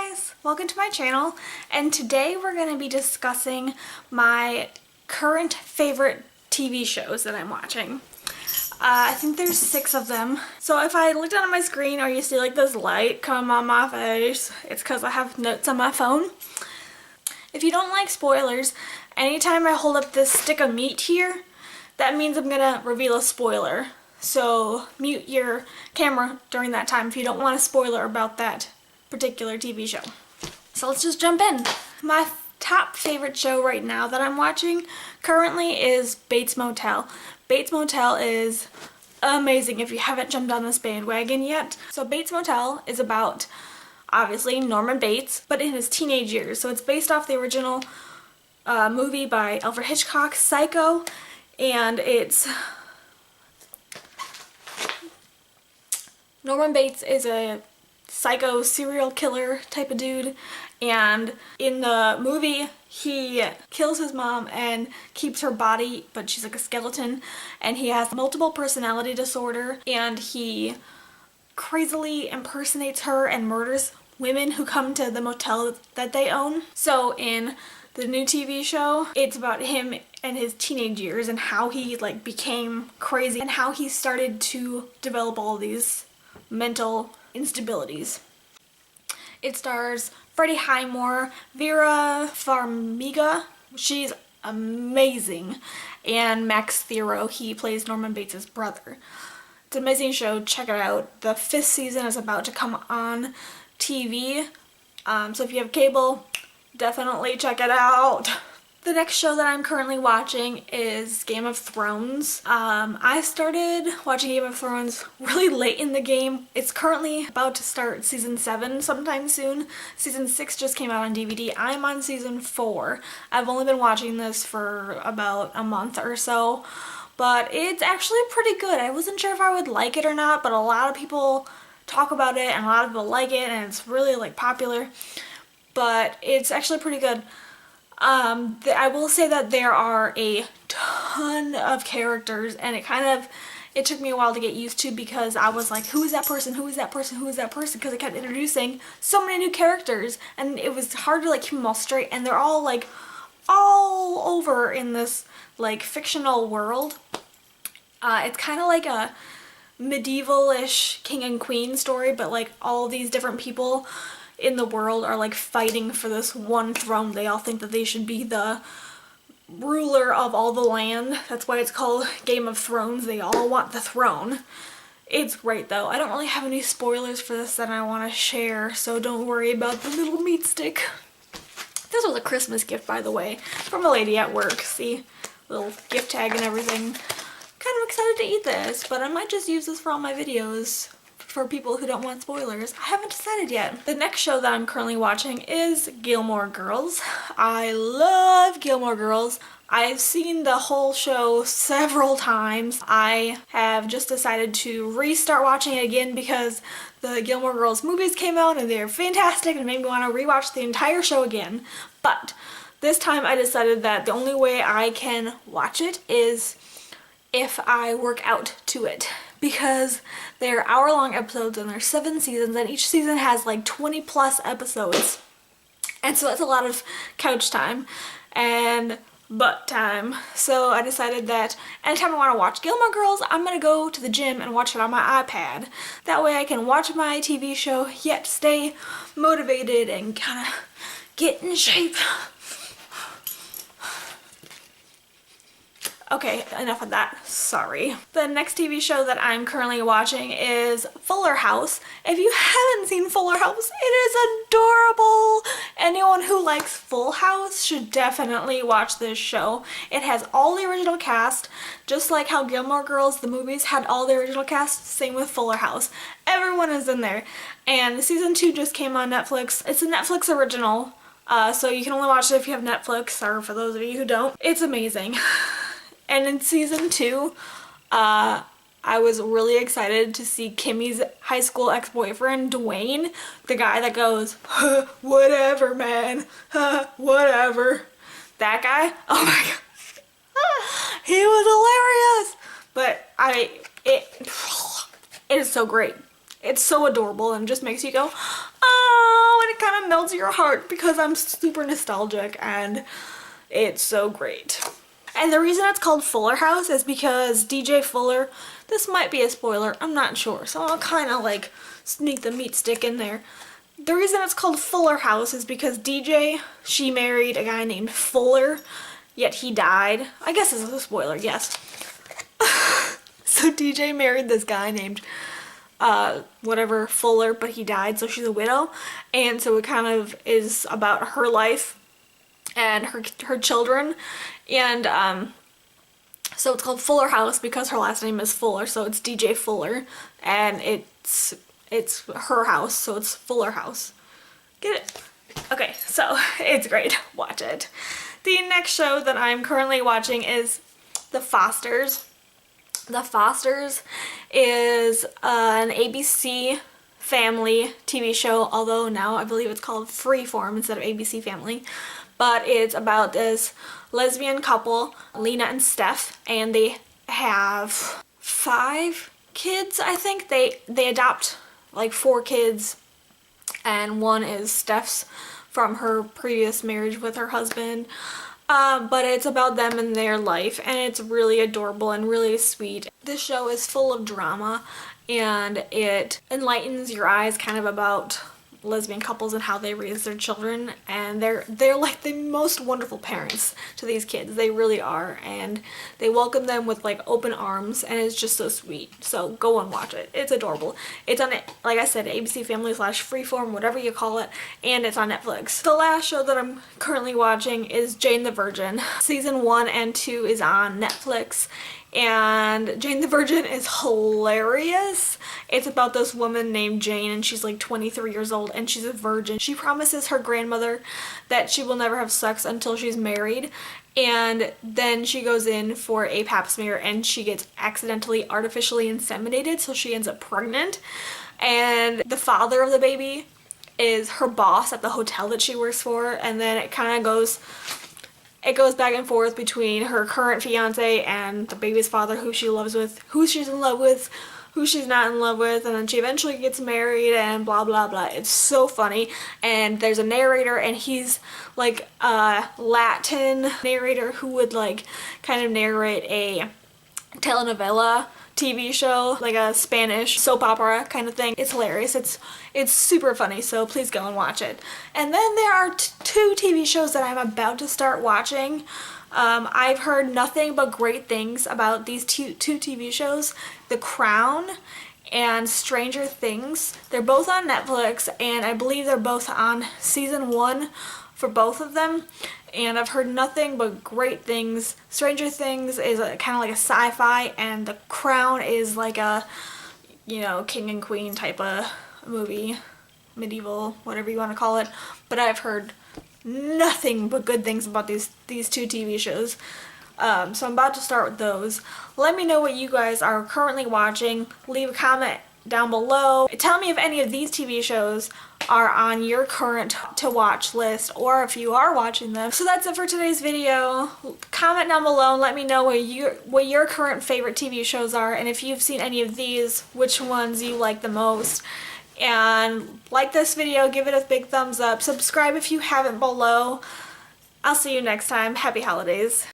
guys! Welcome to my channel, and today we're going to be discussing my current favorite TV shows that I'm watching. I think there's 6 of them. So if I look down at my screen or you see like this light come on my face, it's because I have notes on my phone. If you don't like spoilers, anytime I hold up this stick of meat here, that means I'm going to reveal a spoiler. So mute your camera during that time if you don't want a spoiler about that particular TV show. So let's just jump in. My top favorite show right now that I'm watching currently is Bates Motel. Bates Motel is amazing if you haven't jumped on this bandwagon yet. So Bates Motel is about, obviously, Norman Bates, but in his teenage years. So it's based off the original movie by Alfred Hitchcock, Psycho, and it's... Norman Bates is a psycho serial killer type of dude, and in the movie he kills his mom and keeps her body, but she's like a skeleton, and he has multiple personality disorder, and he crazily impersonates her and murders women who come to the motel that they own. So in the new TV show, it's about him and his teenage years and how he like became crazy and how he started to develop all these mental instabilities. It stars Freddie Highmore, Vera Farmiga, she's amazing, and Max Thiero, he plays Norman Bates' brother. It's an amazing show, check it out. The 5th season is about to come on TV, so if you have cable, definitely check it out. The next show that I'm currently watching is Game of Thrones. I started watching Game of Thrones really late in the game. It's currently about to start season 7 sometime soon. Season 6 just came out on DVD. I'm on season 4. I've only been watching this for about a month or so, but it's actually pretty good. I wasn't sure if I would like it or not, but a lot of people talk about it and a lot of people like it, and it's really like popular, but it's actually pretty good. I will say that there are a ton of characters, and it took me a while to get used to, because I was like, who is that person, who is that person, who is that person, because it kept introducing so many new characters, and it was hard to like keep them all straight, and they're all like all over in this like fictional world. It's kind of like a medieval-ish king and queen story, but like all these different people in the world are like fighting for this one throne. They all think that they should be the ruler of all the land. That's why it's called Game of Thrones. They all want the throne. It's great though. I don't really have any spoilers for this that I want to share, so don't worry about the little meat stick. This was a Christmas gift, by the way, from a lady at work. See? Little gift tag and everything. Kind of excited to eat this, but I might just use this for all my videos. For people who don't want spoilers. I haven't decided yet. The next show that I'm currently watching is Gilmore Girls. I love Gilmore Girls. I've seen the whole show several times. I have just decided to restart watching it again because the Gilmore Girls movies came out and they're fantastic and made me want to rewatch the entire show again. But this time I decided that the only way I can watch it is if I work out to it, because they're hour-long episodes and there's 7 seasons, and each season has like 20 plus episodes, and so that's a lot of couch time and butt time. So I decided that anytime I want to watch Gilmore Girls, I'm gonna go to the gym and watch it on my iPad. That way I can watch my TV show yet stay motivated and kind of get in shape. Okay, enough of that. Sorry. The next TV show that I'm currently watching is Fuller House. If you haven't seen Fuller House, it is adorable. Anyone who likes Full House should definitely watch this show. It has all the original cast, just like how Gilmore Girls, the movies, had all the original cast, same with Fuller House. Everyone is in there. And season 2 just came on Netflix. It's a Netflix original, so you can only watch it if you have Netflix, or for those of you who don't. It's amazing. And in season 2, I was really excited to see Kimmy's high school ex-boyfriend, Dwayne, the guy that goes, whatever, man, whatever. That guy, oh my god, he was hilarious. But it is so great. It's so adorable and just makes you go, oh, and it kind of melts your heart because I'm super nostalgic and it's so great. And the reason it's called Fuller House is because DJ Fuller, this might be a spoiler, I'm not sure, so I'll kind of like sneak the meat stick in there. The reason it's called Fuller House is because DJ, she married a guy named Fuller, yet he died. I guess this is a spoiler, yes. So DJ married this guy named whatever Fuller, but he died, so she's a widow. And so it kind of is about her life and her children. And so it's called Fuller House because her last name is Fuller, so it's DJ Fuller, and it's her house, so it's Fuller House. Get it? Okay, so it's great. Watch it. The next show that I'm currently watching is The Fosters. The Fosters is an ABC Family TV show, although now I believe it's called Freeform instead of ABC Family. But it's about this lesbian couple, Lena and Steph, and they have 5 kids, I think. They adopt like 4 kids, and one is Steph's from her previous marriage with her husband. But it's about them and their life, and it's really adorable and really sweet. This show is full of drama, and it enlightens your eyes kind of about lesbian couples and how they raise their children, and they're like the most wonderful parents to these kids. They really are, and they welcome them with like open arms, and it's just so sweet. So go and watch it. It's adorable. It's on, like I said, ABC Family / Freeform, whatever you call it, and it's on Netflix. The last show that I'm currently watching is Jane the Virgin. Season 1 and 2 is on Netflix, and Jane the Virgin is hilarious. It's about this woman named Jane, and she's like 23 years old, and she's a virgin. She promises her grandmother that she will never have sex until she's married, and then she goes in for a pap smear and she gets accidentally artificially inseminated, so she ends up pregnant. And the father of the baby is her boss at the hotel that she works for, and then it kind of goes back and forth between her current fiance and the baby's father, who she loves with, who she's in love with, who she's not in love with, and then she eventually gets married and blah blah blah. It's so funny, and there's a narrator, and he's like a Latin narrator who would like kind of narrate a telenovela TV show, like a Spanish soap opera kind of thing. It's hilarious. It's super funny, so please go and watch it. And then there are 2 TV shows that I'm about to start watching. I've heard nothing but great things about these two TV shows, The Crown and Stranger Things. They're both on Netflix, and I believe they're both on season 1 for both of them, and I've heard nothing but great things. Stranger Things is kind of like a sci-fi, and The Crown is like a, you know, king and queen type of movie, medieval, whatever you want to call it. But I've heard nothing but good things about these 2 TV shows. So I'm about to start with those. Let me know what you guys are currently watching. Leave a comment down below. Tell me if any of these TV shows are on your current to watch list, or if you are watching them. So that's it for today's video. Comment down below and let me know what your current favorite TV shows are, and if you've seen any of these, which ones you like the most. And like this video, give it a big thumbs up, subscribe if you haven't below. I'll see you next time. Happy holidays.